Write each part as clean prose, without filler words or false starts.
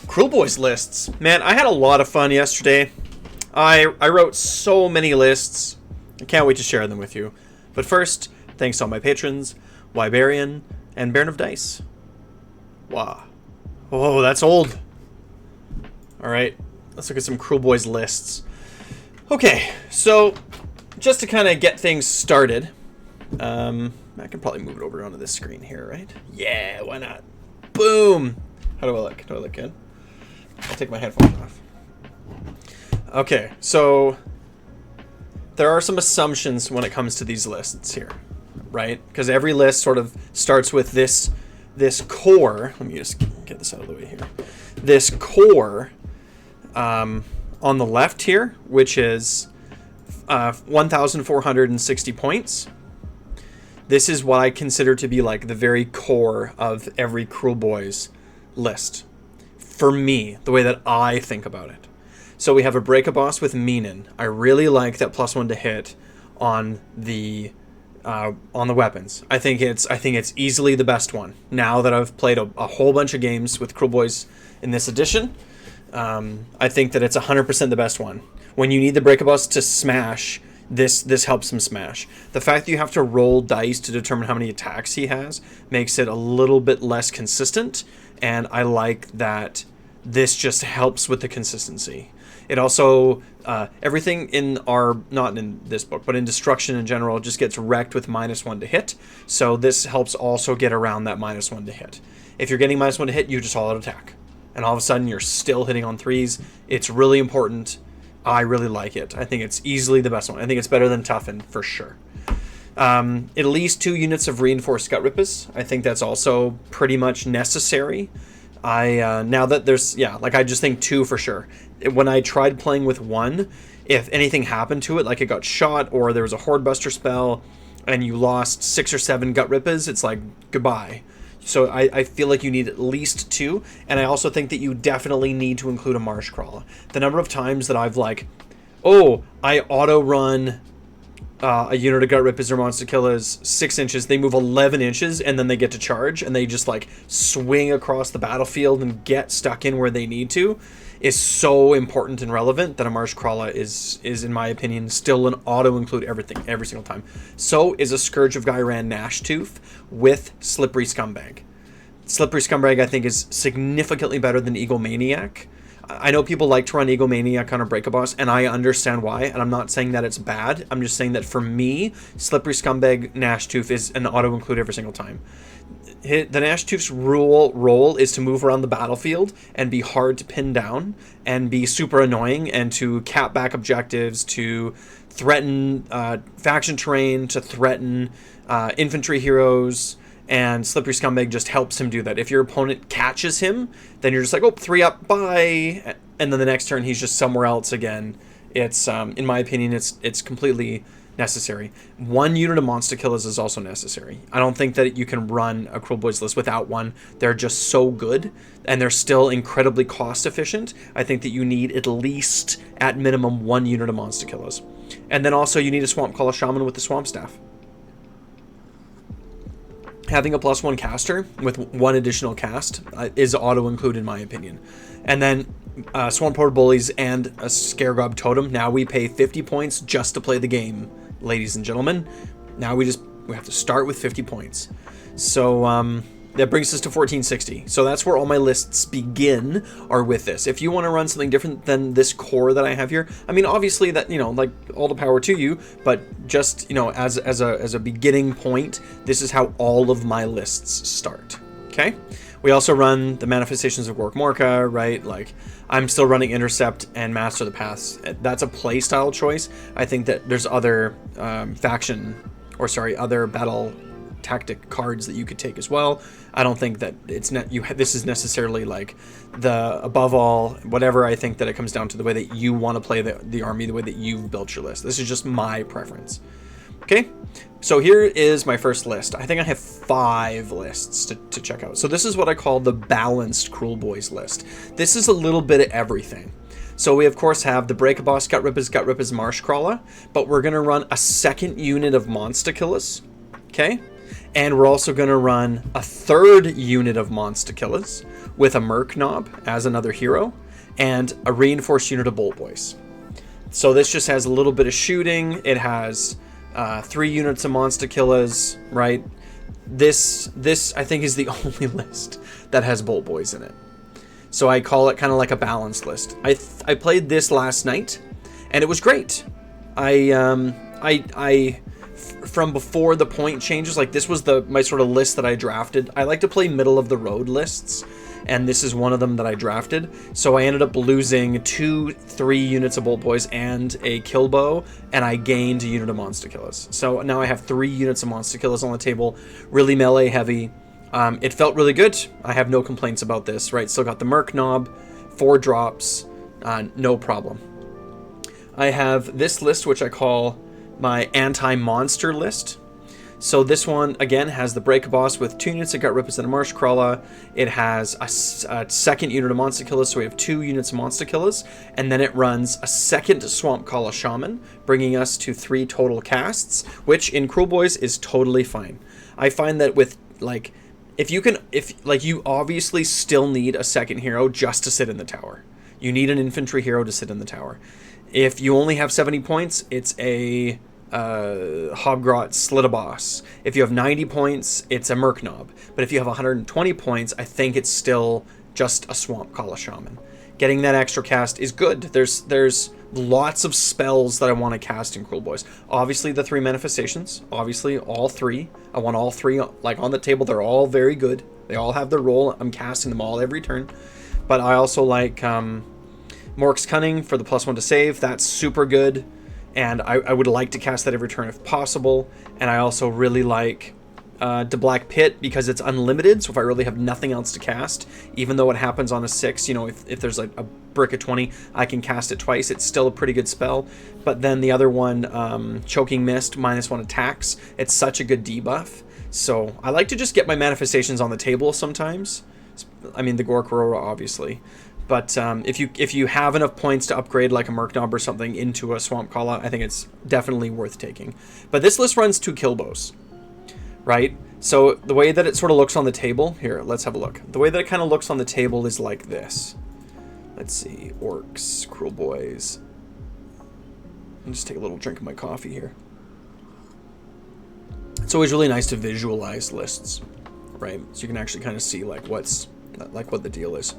Kruleboyz lists. Man, I had a lot of fun yesterday. I wrote so many lists. I can't wait to share them with you. But first, thanks to all my patrons, Wybarian and Baron of Dice. Wow. Oh, that's old. Alright, let's look at some Kruleboyz lists. Okay, so just to kind of get things started, I can probably move it over onto this screen here, right? Yeah, why not? Boom! How do I look? Do I look good? I'll take my headphones off. Okay, so there are some assumptions when it comes to these lists here, right? Because every list sort of starts with this core. Let me just get this out of the way here. This core on the left here, which is 1,460 points. This is what I consider to be like the very core of every Kruleboyz list. For me, the way that I think about it. So we have a Break-a-Boss with Mavine. I really like that +1 to hit on the weapons. I think it's easily the best one. Now that I've played a whole bunch of games with Kruleboyz in this edition, I think that it's 100% the best one. When you need the Break-a-Boss to smash, this helps him smash. The fact that you have to roll dice to determine how many attacks he has makes it a little bit less consistent, and I like that this just helps with the consistency. It also, everything in our, not in this book, but in Destruction in general, just gets wrecked with -1 to hit, so this helps also get around that -1 to hit. If you're getting -1 to hit, you just all-out attack, and all of a sudden you're still hitting on 3s. It's really important. I really like it. I think it's easily the best one. I think it's better than Toughen, for sure. At least 2 units of reinforced gutrippaz. I think that's also pretty much necessary. Now that there's, I just think 2 for sure. When I tried playing with 1, if anything happened to it, like it got shot or there was a Horde Buster spell and you lost 6 or 7 gutrippaz, it's like, goodbye. So I feel like you need at least 2, and I also think that you definitely need to include a Marsh Crawler. The number of times that I've I auto-run a unit of gutrippaz or monster killers 6 inches, they move 11 inches, and then they get to charge, and they just swing across the battlefield and get stuck in where they need to, is so important and relevant that a Marsh Crawler is in my opinion still an auto-include everything every single time. So is a Scourge of Ghyran Gnashtooth with Slippery Scumbag. Slippery Scumbag I think is significantly better than Egomaniac. I know people like to run Egomaniac on a Break-a-Boss, and I understand why, and I'm not saying that it's bad. I'm just saying that for me, Slippery Scumbag Gnashtooth is an auto-include every single time. The Gnashtooth's role is to move around the battlefield and be hard to pin down and be super annoying and to cap back objectives, to threaten faction terrain, to threaten infantry heroes, and Slippery Scumbag just helps him do that. If your opponent catches him, then you're just like, oh, 3 up, bye, and then the next turn he's just somewhere else again. It's, in my opinion, it's completely necessary. 1 unit of monster killers is also necessary. I don't think that you can run a Kruleboyz list without 1. They're just so good, and they're still incredibly cost efficient. I think that you need at least, at minimum, 1 unit of monster killers. And then also you need a Swamp Call Shaman with the Swamp Staff. Having a +1 caster with 1 additional cast is auto-include in my opinion. And then Swamp Porter Bullies and a Scaregob Totem. Now we pay 50 points just to play the game, ladies and gentlemen. Now we have to start with 50 points. So that brings us to 1460. So that's where all my lists begin, are with this. If you want to run something different than this core that I have here, I mean, obviously that, all the power to you, but just, as a beginning point, this is how all of my lists start. Okay? We also run the Manifestations of Gork-Morka, right? I'm still running Intercept and Master the Paths. That's a playstyle choice. I think that there's other other battle tactic cards that you could take as well. I don't think that this is necessarily the above all whatever. I think that it comes down to the way that you want to play the army, the way that you've built your list. This is just my preference. Okay, so here is my first list. I think I have 5 lists to check out. So this is what I call the balanced Kruleboyz list. This is a little bit of everything. So we of course have the Break-a-Boss, Gutrippaz, Marsh Crawler, but we're gonna run a 2nd unit of Monster Killers. Okay, And we're also going to run a third unit of Monster-Killers with a Merc Knob as another hero, and a reinforced unit of Boltboys. So this just has a little bit of shooting. It has 3 units of Monster-Killers, right? This I think is the only list that has Boltboys in it. So I call it kind of like a balanced list. I played this last night, and it was great. From before the point changes, like this was my sort of list that I drafted. I like to play middle of the road lists, and this is one of them that I drafted. So I ended up losing 3 units of Boltboys and a kill bow, and I gained a unit of Monster-Killers. So now I have 3 units of Monster-Killers on the table, really melee heavy. It felt really good. I have no complaints about this, right? Still got the Merc Knob, 4 drops, no problem. I have this list, which I call my anti-monster list. So this one, again, has the Breakaboss with 2 units of Gutrippaz and a Marsh Crawler. It has a second unit of Monster-Killers, so we have 2 units of Monster-Killers. And then it runs a second Swamp Calla Shaman, bringing us to 3 total casts, which in Kruleboyz is totally fine. I find that with, like, you obviously still need a second hero just to sit in the tower. You need an infantry hero to sit in the tower. If you only have 70 points, it's a Hobgrot Slitaboss. If you have 90 points, it's a Merc Knob. But if you have 120 points, I think it's still just a Swamp Calla Shaman. Getting that extra cast is good. There's lots of spells that I want to cast in Kruleboyz. Obviously, the 3 manifestations. Obviously, all 3. I want all 3 like on the table. They're all very good. They all have their role. I'm casting them all every turn. But I also like Mork's Cunning for the +1 to save. That's super good. And I would like to cast that every turn if possible. And I also really like the Black Pit because it's unlimited. So if I really have nothing else to cast, even though it happens on a 6, you know, if there's like a brick of 20, I can cast it twice. It's still a pretty good spell. But then the other one, Choking Mist, -1 attacks. It's such a good debuff. So I like to just get my manifestations on the table sometimes. I mean, the Gorkarora, obviously. But if you have enough points to upgrade like a Merc Knob or something into a Swamp Calla, I think it's definitely worth taking. But this list runs 2 kill bows, right? So the way that it sort of looks on the table, here, let's have a look. The way that it kind of looks on the table is like this. Let's see, Orcs, Kruleboyz. I'll just take a little drink of my coffee here. It's always really nice to visualize lists, right? So you can actually kind of see like what the deal is.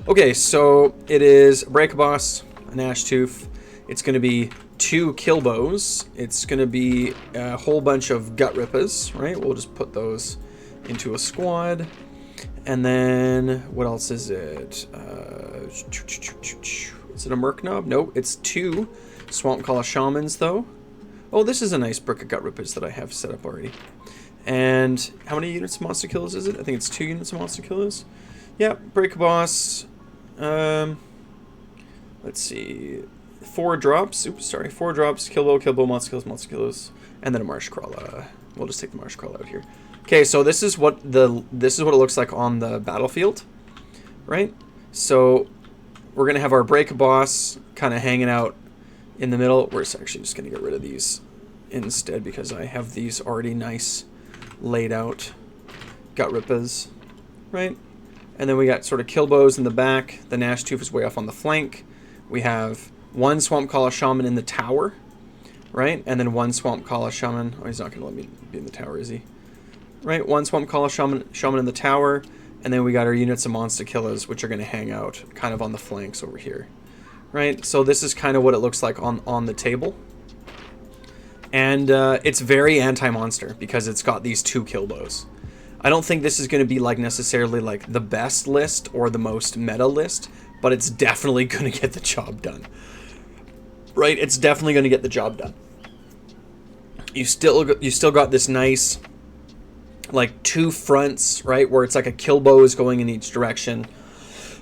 Okay, so it is a Breakaboss, an Ashtooth. It's going to be 2 kill bows. It's going to be a whole bunch of Gutrippaz, right? We'll just put those into a squad. And then, what else is it? Is it a Merc Knob? No, it's 2 Swamp Calla Shamans, though. Oh, this is a nice brick of Gutrippaz that I have set up already. And how many units of Monster-Killers is it? I think it's 2 units of Monster-Killers. Yeah, Breakaboss. Let's see. 4 drops. Oops, sorry. 4 drops. Kill bow, Monster-Killers, and then a Marsh Crawler. We'll just take the Marsh Crawler out here. Okay, so this is what it looks like on the battlefield, right? So we're gonna have our Breakaboss kind of hanging out in the middle. We're actually just gonna get rid of these instead because I have these already nice laid out. Gutrippaz, right? And then we got sort of kill bows in the back. The Ashtooth is way off on the flank. We have 1 Swamp Calla Shaman in the tower, right? And then 1 Swamp Calla Shaman. Oh, he's not going to let me be in the tower, is he? Right, 1 Swamp Calla Shaman in the tower. And then we got our units of Monster-Killers, which are going to hang out kind of on the flanks over here. Right, so this is kind of what it looks like on the table. And it's very anti-monster because it's got these 2 kill bows. I don't think this is going to be like necessarily like the best list or the most meta list, but it's definitely going to get the job done. Right? It's definitely going to get the job done. You still got this nice like 2 fronts, right, where it's like a kill bow is going in each direction.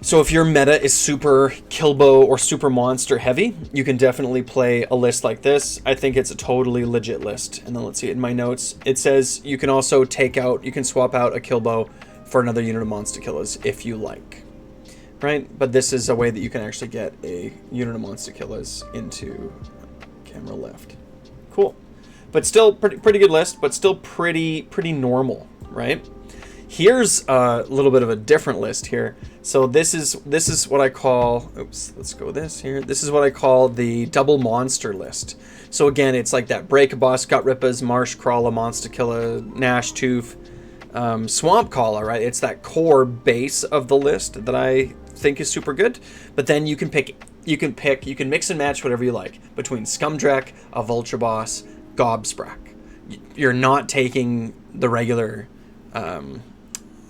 So if your meta is super kill bow or super monster heavy, you can definitely play a list like this. I think it's a totally legit list. And then let's see, in my notes, it says you can also you can swap out a kill bow for another unit of Monster-Killers if you like. Right? But this is a way that you can actually get a unit of Monster-Killers into camera left. Cool. but still pretty good list, but still pretty normal, right? Here's a little bit of a different list here. So this is what I call, oops, let's go this here. This is what I call the double monster list. So again, it's like that Bcalm, Gutrippaz, Marsh Crawler, Monster-Killa, Gnash Tooth, Swamp Caller, right? It's that core base of the list that I think is super good. But then you can mix and match whatever you like between Scumdrek, a Vulture-Boss, Gobsprak. You're not taking the regular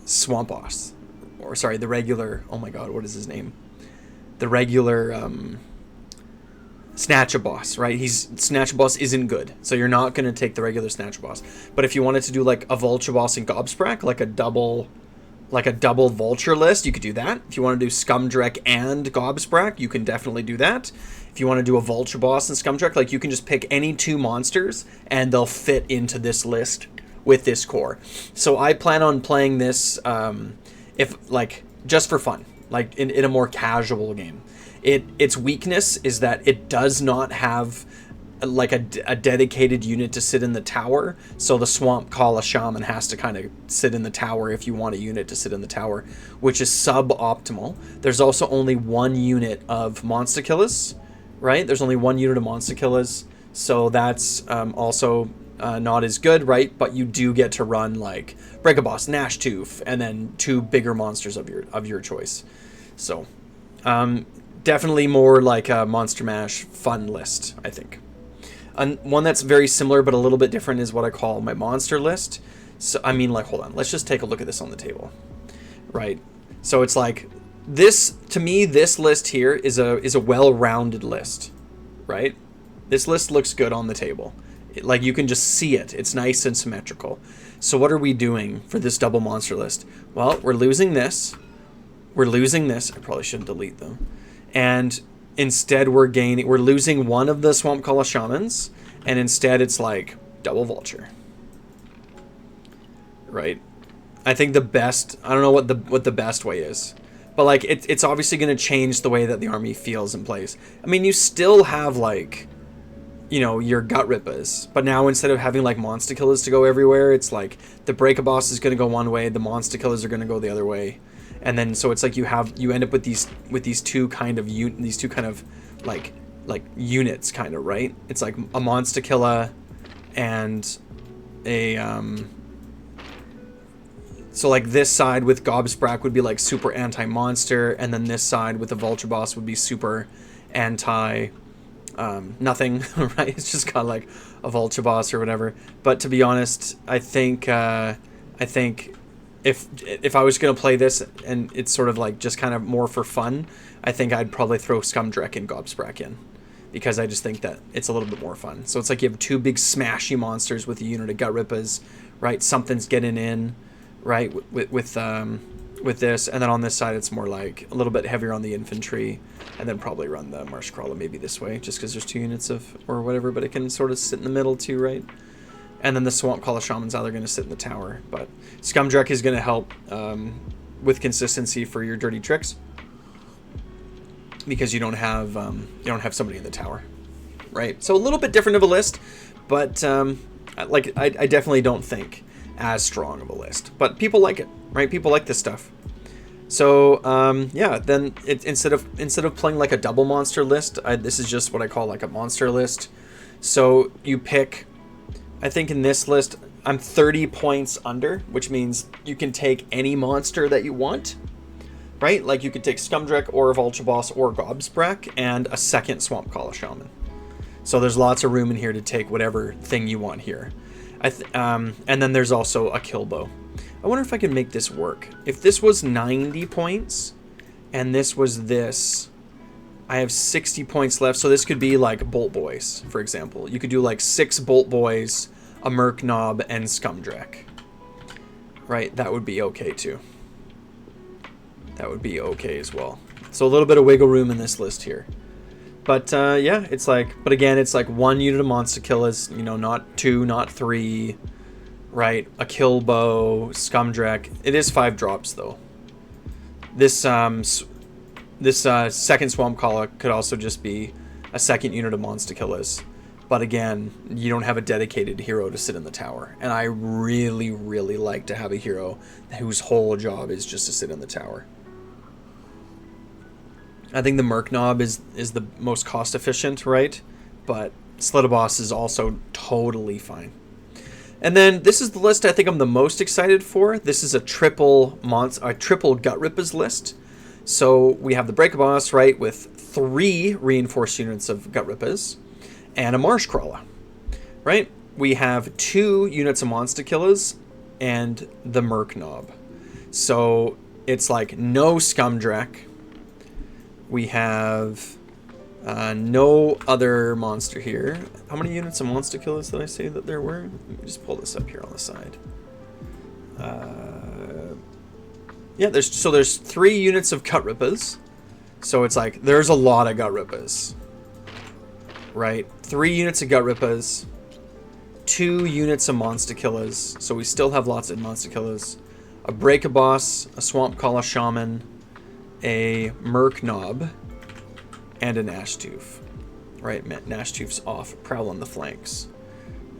Swamp Boss, or sorry, the regular, oh my god, what is his name? The regular Snatch-a-Boss, right? Snatch-a-Boss isn't good, so you're not going to take the regular Snatch-a-Boss. But if you wanted to do like a Vulture-Boss and Gobsprak, like a double Vulture list, you could do that. If you want to do Scumdrek and Gobsprak, you can definitely do that. If you want to do a Vulture-Boss and Scumdrek, like you can just pick any two monsters and they'll fit into this list with this core. So I plan on playing this if like just for fun, like in a more casual game. Its weakness is that it does not have like a dedicated unit to sit in the tower, so the Swamp Caller Shaman has to kind of sit in the tower if you want a unit to sit in the tower, which is suboptimal. There's also only one unit of Monster-Killas, right? There's only one unit of Monster-Killas, so that's also not as good, right? But you do get to run like Bcalm, Gnash Tooth, and then two bigger monsters of your choice. So definitely more like a Monster Mash fun list, I think. And one that's very similar but a little bit different is what I call my monster list. So I mean, like, hold on, let's just take a look at this on the table, right? So it's like this, to me, this list here is a well-rounded list, right? This list looks good on the table. Like, you can just see it. It's nice and symmetrical. So what are we doing for this double monster list? Well, we're losing this. We're losing this. I probably shouldn't delete them. And instead we're losing one of the Swamp Caller Shamans, and instead it's like double Vulture. Right? I think the best, I don't know what the best way is, but like it's obviously going to change the way that the army feels and plays. I mean, you still have like, you know, your Gutrippaz, but now instead of having like Monster-Killas to go everywhere, it's like the Bcalm is going to go one way, the Monster-Killas are going to go the other way. And then so it's like you end up with these two kind of like units, kind of, right? It's like a Monster-Killa and a so like this side with Gobsprak would be like super anti-monster, and then this side with the Vulture-Boss would be super anti nothing, right? It's just got like a Vulture-Boss or whatever. But to be honest, I think if I was going to play this and it's sort of like just kind of more for fun, I think I'd probably throw Scumdrek and Gobsprak in, because I just think that it's a little bit more fun. So it's like you have two big smashy monsters with a unit of Gutrippaz, right? Something's getting in, right, with this, and then on this side it's more like a little bit heavier on the infantry, and then probably run the Marsh Crawler maybe this way, just because there's two units of or whatever, but it can sort of sit in the middle too, right? And then the Swamp Caller Shaman's either going to sit in the tower, but Scumdrek is going to help with consistency for your dirty tricks, because you don't have somebody in the tower, right? So a little bit different of a list, but I definitely don't think as strong of a list, but people like it, right? People like this stuff. So yeah, then instead of playing like a double monster list, this is just what I call like a monster list. So you pick, I think in this list, I'm 30 points under, which means you can take any monster that you want, right? Like you could take Scumdrek or a Vulture-Boss or Gobsprak and a second Swamp Caller Shaman. So there's lots of room in here to take whatever thing you want here. And then there's also a kill bow. I wonder if I can make this work. If this was 90 points and this was this, I have 60 points left, so this could be like Bolt Boys, for example. You could do like 6 Bolt Boys, a Merc Knob, and Scumdrek. Right, that would be okay too. That would be okay as well. So a little bit of wiggle room in this list here. But yeah, it's like, but again, it's like one unit of Monster-Killas, you know, not 2, not 3, right? A Kill Bow, Scumdrek. It is 5 drops though. This second Swamp Caller could also just be a second unit of Monster-Killas. But again, you don't have a dedicated hero to sit in the tower. And I really, really like to have a hero whose whole job is just to sit in the tower. I think the Merc Knob is the most cost efficient, right? But Slitaboss is also totally fine. And then this is the list I think I'm the most excited for. This is a triple gutrippaz list. So we have the Breakaboss, right, with 3 reinforced units of gutrippaz and a Marshcrawler, right? We have 2 units of Monster-Killers and the Merc Knob. So it's like no Scumdrek. We have no other monster here. How many units of Monster-Killers did I say that there were? Let me just pull this up here on the side. Yeah, there's 3 units of gutrippaz. So it's like there's a lot of gutrippaz. Right? 3 units of gutrippaz. 2 units of Monster-Killers. So we still have lots of Monster-Killers. A Breakaboss, a Swamp Calla Shaman, a Merc Knob, and a Nashtooth. Right, Nashtooth's off. Prowl on the flanks.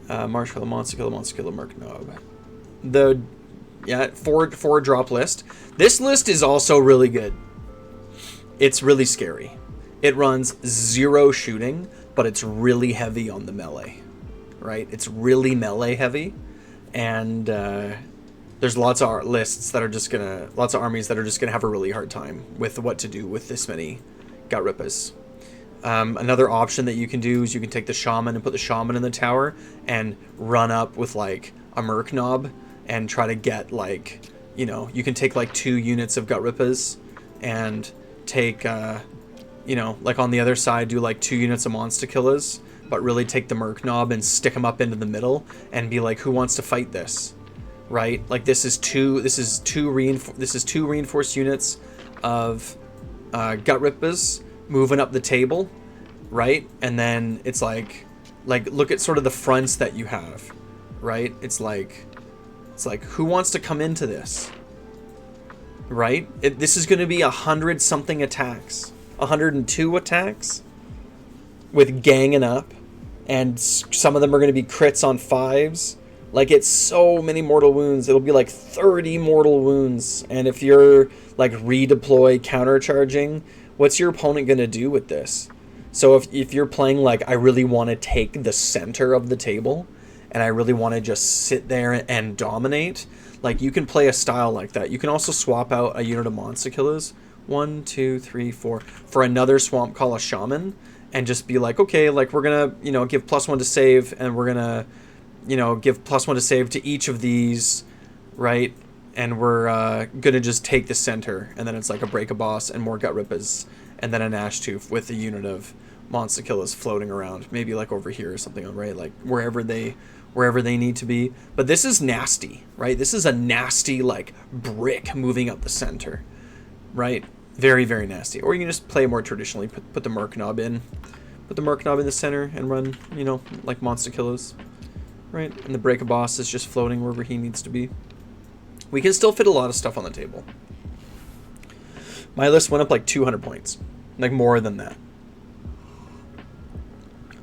Marshcrawler, Monster-Killer, Merc Knob. The 4 drop list. This list is also really good. It's really scary. It runs 0 shooting, but it's really heavy on the melee. Right? It's really melee heavy, and there's lots of lists that are just gonna, lots of armies that are just gonna have a really hard time with what to do with this many gutrippaz. Another option that you can do is you can take the Shaman and put the Shaman in the tower and run up with like a Merc Knob and try to get like, you know, you can take like 2 units of gutrippaz and take, you know, like on the other side do like 2 units of Monster-Killers, but really take the Merc Knob and stick them up into the middle and be like, who wants to fight this? Right? Like this is two reinforced units of gutrippaz moving up the table, right? And then it's like look at sort of the fronts that you have, right? It's like who wants to come into this, right? This is going to be 100 something attacks, 102 attacks with ganging up, and some of them are going to be crits on 5s. Like, it's so many mortal wounds. It'll be like 30 mortal wounds. And if you're like redeploy countercharging, what's your opponent going to do with this? So if you're playing like, I really want to take the center of the table and I really want to just sit there and dominate, like you can play a style like that. You can also swap out a unit of Monster-Killers, 1, 2, 3, 4, for another Swamp Calla Shaman and just be like, okay, like we're going to, you know, give +1 to save, and we're going to, you know, give +1 to save to each of these, right? And we're going to just take the center, and then it's like a Breakaboss and more gutrippaz, and then a Nashtooth with a unit of Monster-Killers floating around, maybe like over here or something, right? Like wherever they need to be. But this is nasty, right? This is a nasty like brick moving up the center, right? Very, very nasty. Or you can just play more traditionally, put the Merc Knob in. Put the Merc Knob in the center and run, you know, like Monster-Killers, right? And the Breakaboss is just floating wherever he needs to be. We can still fit a lot of stuff on the table. My list went up like 200 points. Like more than that.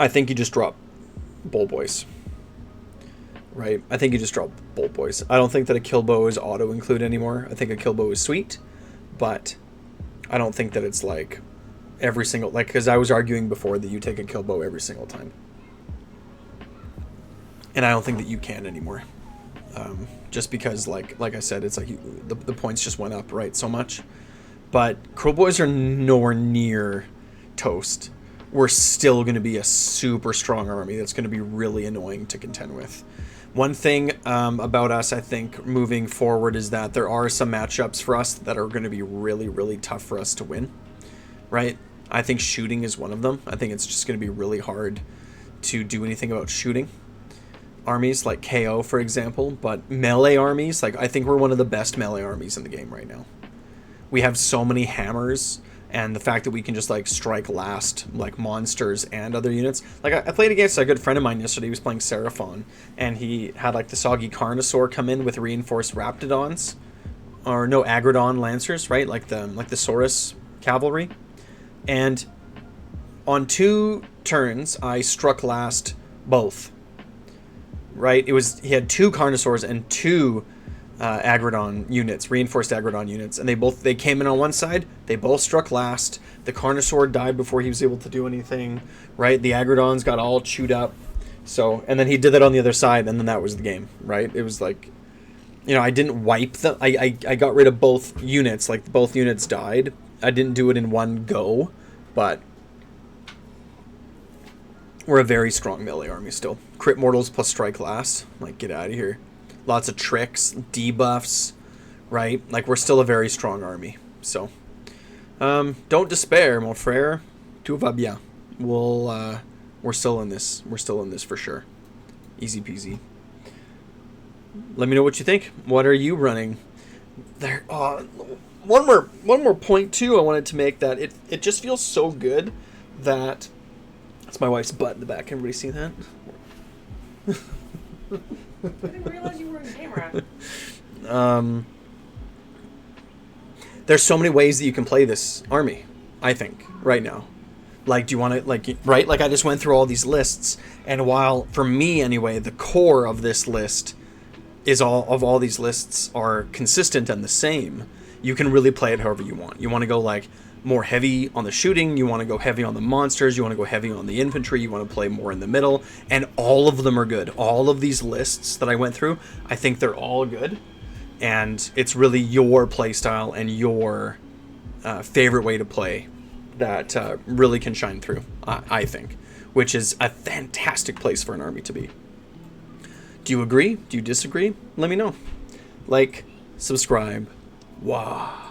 I think you just drop Bold Boys. Right? I think you just drop Bold Boys. I don't think that a kill bow is auto-include anymore. I think a kill bow is sweet, but I don't think that it's like every single, like, because I was arguing before that you take a kill bow every single time. And I don't think that you can anymore. Just because, like I said, it's like the points just went up, right, so much. But Kruleboyz are nowhere near toast. We're still going to be a super strong army that's going to be really annoying to contend with. One thing about us, I think, moving forward is that there are some matchups for us that are going to be really, really tough for us to win, right? I think shooting is one of them. I think it's just going to be really hard to do anything about shooting armies, like KO, for example. But melee armies, like, I think we're one of the best melee armies in the game right now. We have so many hammers, and the fact that we can just like strike last like monsters and other units. Like I played against a good friend of mine yesterday. He was playing Seraphon, and he had like the Soggy Carnosaur come in with reinforced Raptidons, or no, Agrodon Lancers, right? Like the Saurus cavalry. And on 2 turns, I struck last both. Right? He had 2 Carnosaurs and 2 Aggrodon units, reinforced Aggrodon units, and they came in on one side. They both struck last. The Carnosaur died before he was able to do anything. Right? The Aggrodons got all chewed up. So, and then he did that on the other side, and then that was the game. Right? It was like, you know, I didn't wipe them. I got rid of both units. Like both units died. I didn't do it in one go, but we're a very strong melee army still. Crit mortals plus strike last. Like, get out of here. Lots of tricks, debuffs, right? Like, we're still a very strong army. So, don't despair, mon frère. Tout va bien. We're still in this. We're still in this for sure. Easy peasy. Let me know what you think. What are you running? There. One more point too. I wanted to make that it just feels so good that. That's my wife's butt in the back. Everybody see that? I didn't realize you were on camera. There's so many ways that you can play this army, I think, right now. Like, do you want to, like, right? Like, I just went through all these lists, and while, for me anyway, the core of this list is all these lists are consistent and the same, you can really play it however you want. You want to go, like, more heavy on the shooting, you want to go heavy on the monsters, you want to go heavy on the infantry, you want to play more in the middle, and all of them are good. All of these lists that I went through, I think they're all good, and it's really your playstyle and your favorite way to play that really can shine through, I think, which is a fantastic place for an army to be. Do you agree? Do you disagree? Let me know. Like, subscribe. Wow.